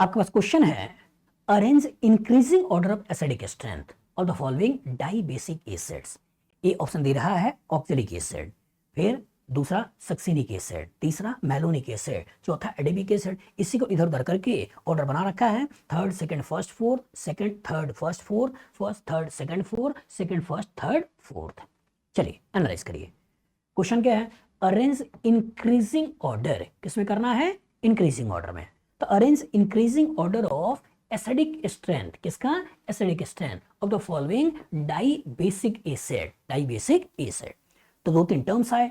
आपके पास क्वेश्चन है, arrange increasing order of acidic strength of the following die basic acids. A option दे रहा है ऑक्जेलिक एसिड, फिर दूसरा सक्सिनिक एसिड, तीसरा मैलोनिक एसिड, चौथा एडिपिक एसिड। इसी को इधर उधर करके ऑर्डर बना रखा है, third second first fourth, second third first fourth, first third second fourth, second first third fourth. चलिए एनालाइज करिए। क्वेश्चन क्या है, अरेंज इंक्रीजिंग ऑर्डर किसमें करना है, इंक्रीजिंग ऑर्डर में। तो arrange increasing order of acidic strength, किसका, acidic strength of the following die basic acid, die basic acid. तो दो तीन टर्म्स आए,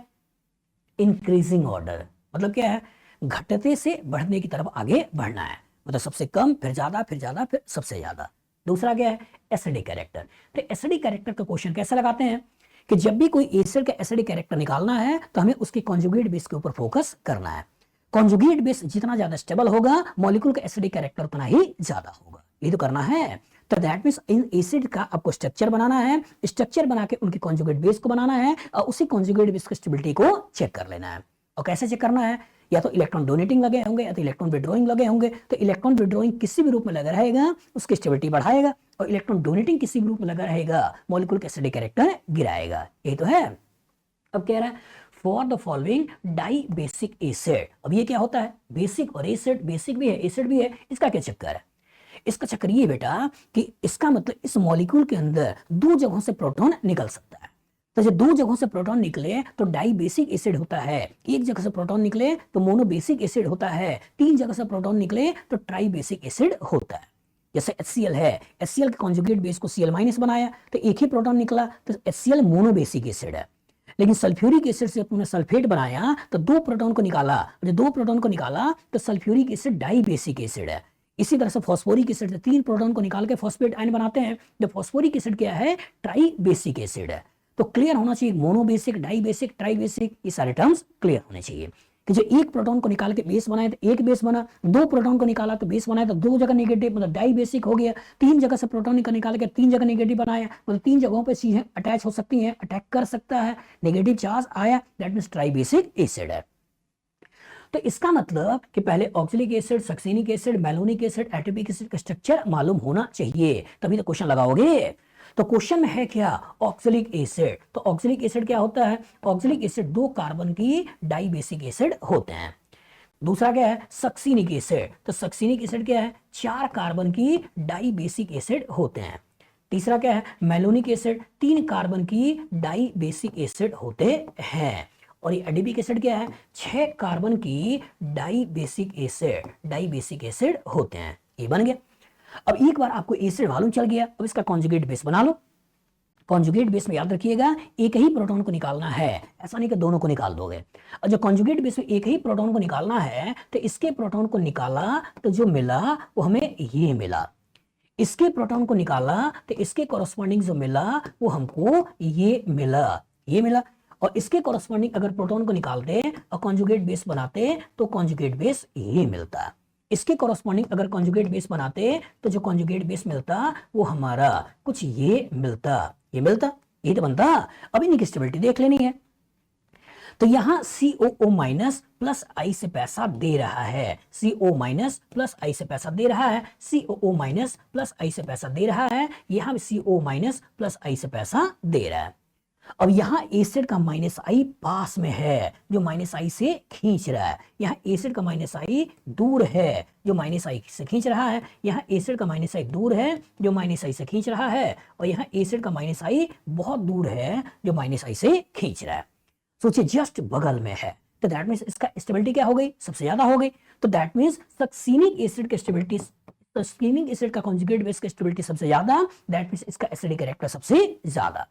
इंक्रीजिंग ऑर्डर मतलब क्या है, घटते से बढ़ने की तरफ आगे बढ़ना है, मतलब सबसे कम फिर ज्यादा फिर ज्यादा फिर सबसे ज्यादा। दूसरा क्या है, एसिडिक कैरेक्टर। तो एसिडिक कैरेक्टर का क्वेश्चन कैसे लगाते हैं कि जब भी कोई एसिड का एसिडिक कैरेक्टर निकालना है तो हमें उसके कॉन्जुगेट बेस के ऊपर फोकस करना है। कॉन्जुगेट बेस जितना ज्यादा स्टेबल होगा, मॉलिक्यूल का एसिडिक कैरेक्टर उतना ही ज्यादा होगा, ये तो करना है। तो दैट मींस इन एसिड का आपको स्ट्रक्चर बनाना है, स्ट्रक्चर बना के उनके कॉन्जुगेट बेस को बनाना है और उसी कॉन्जुगेट बेस की स्टेबिलिटी को चेक कर लेना है। और कैसे चेक करना है, या तो इलेक्ट्रॉन डोनेटिंग लगे होंगे या तो इलेक्ट्रॉन विड्रॉइंग लगे होंगे। तो इलेक्ट्रॉन विड्रॉइंग किसी भी रूप में लगा रहेगा उसकी स्टेबिलिटी बढ़ाएगा, और इलेक्ट्रॉन डोनेटिंग किसी भी रूप में लगा रहेगा मॉलिक्यूल का एसिडिक कैरेक्टर गिराएगा। ये तो है। अब कह रहा है for the following die basic acid. अब ये क्या होता है, बेसिक और एसिड, बेसिक भी है एसिड भी है, इसका क्या चक्कर है। इसका चक्कर ये बेटा कि इसका मतलब इस मॉलिक्यूल के अंदर दो जगहों से प्रोटॉन निकल सकता है। तो जब दो जगहों से प्रोटॉन निकले तो डाई बेसिक एसिड होता है, एक जगह से प्रोटॉन निकले तो मोनो बेसिक एसिड होता है, तीन जगह से प्रोटॉन निकले तो ट्राई बेसिक एसिड होता है। जैसे HCl है, HCl के कॉन्जुगेट बेस को Cl- बनाया तो एक ही प्रोटॉन निकला तो HCl मोनो बेसिक एसिड है। लेकिन सल्फ्यूरिक एसिड से तुमने सल्फेट बनाया तो दो प्रोटॉन को निकाला, जब दो प्रोटॉन को निकाला तो sulphuric acid die basic acid है। इसी तरह से फॉस्फोरिक एसिड से तीन प्रोटॉन को निकाल के फॉस्फेट आयन बनाते हैं, जो फॉस्फोरिक एसिड क्या है, ट्राई बेसिक एसिड है। तो क्लियर होना चाहिए, monobasic, dibasic, tribasic, ये सारे टर्म्स क्लियर होने चाहिए कि जो एक प्रोटॉन को निकाल के बेस बनाए तो एक बेस बना, दो प्रोटॉन को निकाला तो बेस बनाया तो दो जगह नेगेटिव, मतलब डाई बेसिक हो गया। तीन जगह से प्रोटॉन को निकाल के तीन जगह नेगेटिव बनाया, मतलब तीन जगहों पे चीजें अटैच हो सकती हैं, अटैक कर सकता है, नेगेटिव चार्ज आया, that means tri basic acid है। तो इसका मतलब कि पहले oxalic acid, succinic acid, malonic acid, adipic acid का स्ट्रक्चर मालूम होना चाहिए, तभी तो क्वेश्चन लगाओगे। तो क्वेश्चन में है क्या, ऑक्जेलिक एसिड। तो ऑक्जेलिक एसिड क्या होता है, ऑक्जेलिक एसिड दो कार्बन की डाई बेसिक एसिड होते हैं। दूसरा क्या है, सक्सिनिक एसिड। तो सक्सिनिक एसिड क्या है, चार कार्बन की डाई बेसिक एसिड होते हैं। तीसरा क्या है, मैलोनिक एसिड, तीन कार्बन की डाई बेसिक एसिड होते हैं। और ये एडिपिक एसिड क्या है, छह कार्बन की die basic acid, die basic acid होते हैं। ये बन गया। अब एक बार आपको एसिड मालूम चल गया, अब इसका कॉन्जुगेट बेस बना लो। कॉन्जुगेट बेस में याद रखिएगा एक ही प्रोटॉन को निकालना है, ऐसा नहीं कि दोनों को निकाल दोगे। और जो कॉन्जुगेट बेस में एक ही प्रोटॉन को निकालना है तो इसके प्रोटॉन को निकाला तो जो मिला वो हमें ये मिला, इसके प्रोटॉन को निकाला तो इसके कॉरस्पॉन्डिंग जो मिला वो हमको ये मिला, ये मिला। और इसके कॉरस्पॉन्डिंग अगर प्रोटॉन को निकालते और कॉन्जुगेट बेस बनाते तो कॉन्जुगेट बेस ये मिलता। इसके कॉरस्पॉन्डिंग अगर कॉन्जुगेट बेस बनाते तो जो कॉन्जुगेट बेस मिलता वो हमारा कुछ ये मिलता, ये मिलता, ये तो बनता। अब इनकी स्टेबिलिटी देख लेनी है। तो यहां COO माइनस प्लस आई से पैसा दे रहा है, CO माइनस प्लस आई से पैसा दे रहा है, COO माइनस प्लस आई से पैसा दे रहा है, यहां CO माइनस प्लस आई से पैसा दे रहा है। अब यहां एसिड का माइनस आई पास में है जो माइनस आई से खींच रहा है, यहां एसिड का माइनस आई दूर है जो माइनस आई से खींच रहा है, यहां एसिड का माइनस आई दूर है जो माइनस आई से खींच रहा है, और यहां एसिड का माइनस आई बहुत दूर है जो माइनस आई से खींच रहा है। सोचिए जस्ट बगल में है, तो दैट मींस इसका स्टेबिलिटी क्या हो गई, सबसे ज्यादा हो गई। तो दैट मींस सक्सिनिक एसिड की स्टेबिलिटी, सक्सिनिक एसिड का कॉन्जुगेट बेस की स्टेबिलिटी सबसे ज्यादा, दैट मींस इसका एसिडिक कैरेक्टर सबसे ज्यादा।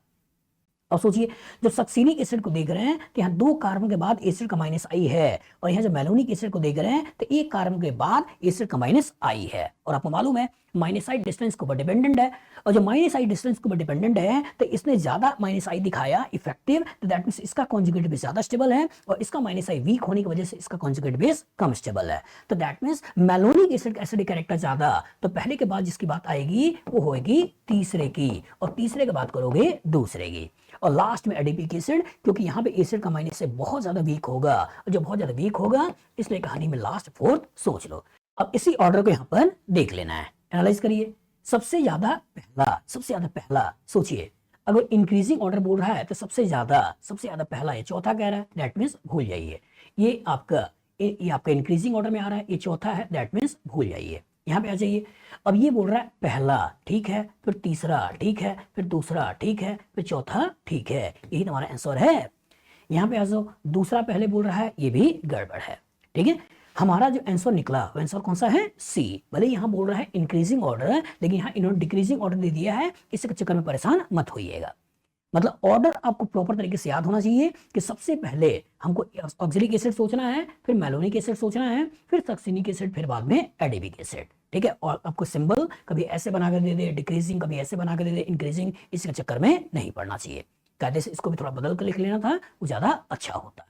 और सोचिए जब सक्सिनिक एसिड को देख रहे हैं तो यहाँ दो कार्बन के बाद एसिड का माइनस आई है, और यहाँ जब मैलोनिक एसिड को देख रहे हैं तो एक कार्बन के बाद एसिड का माइनस आई है। और आपको मालूम है माइनस आई डिस्टेंस के ऊपर डिपेंडेंट है, और जो माइनस आई डिस्टेंस के ऊपर डिपेंडेंट है तो इसने ज्यादा माइनस आई दिखाया इफेक्टिव, तो दैट मींस इसका कॉन्जुगेट बेस ज्यादा स्टेबल है, और इसका माइनस आई वीक होने की वजह से इसका कॉन्जुगेट बेस कम स्टेबल है। तो दैट मींस मैलोनिक एसिड का एसिडिक कैरेक्टर ज्यादा, तो पहले के बाद जिसकी बात आएगी वो होगी तीसरे की, और तीसरे के बाद करोगे दूसरे की, और लास्ट में एडिपिक एसिड, क्योंकि यहाँ पे एसिड का माइनस से बहुत ज्यादा वीक होगा, और जो बहुत ज्यादा वीक होगा इसलिए कहानी में लास्ट फोर्थ सोच लो। अब इसी ऑर्डर को यहां पर देख लेना है, एनालाइज करिए। सबसे ज्यादा पहला सोचिए, अगर इंक्रीजिंग ऑर्डर बोल रहा है तो सबसे ज्यादा पहला है, चौथा कह रहा है, दैट मीन्स भूल जाइए। ये आपका इंक्रीजिंग ऑर्डर में आ रहा है, ये चौथा है, दैट मीन्स भूल जाइए, यहां पे आ जाइए। अब ये बोल रहा है पहला ठीक है, फिर तीसरा ठीक है, फिर दूसरा ठीक है, फिर चौथा ठीक है, यही तुम्हारा आंसर है। यहां पे आ जाओ, दूसरा पहले बोल रहा है, ये भी गड़बड़ है, ठीक है। हमारा जो आंसर निकला वो आंसर कौन सा है, सी। भले यहां बोल रहा है इंक्रीजिंग ऑर्डर है, लेकिन यहां इन्होंने डिक्रीजिंग ऑर्डर दे दिया है, इसके चक्कर में परेशान मत होइएगा। मतलब ऑर्डर आपको प्रॉपर तरीके से याद होना चाहिए कि सबसे पहले हमको ऑक्सैलिक एसिड सोचना है, फिर मैलोनिक एसिड सोचना है, फिर सक्सिनिक एसिड, फिर बाद में एडिपिक एसिड, ठीक है। और आपको सिंबल कभी ऐसे बना कर दे दे डिक्रीजिंग, कभी ऐसे बना कर दे दे इंक्रीजिंग, इसके चक्कर में नहीं पड़ना चाहिए। कायदे से इसको भी थोड़ा बदल कर लिख लेना था, वो ज्यादा अच्छा होता।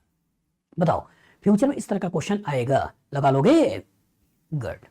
बताओ फ्यूचर में इस तरह का क्वेश्चन आएगा, लगा लोगे? गुड।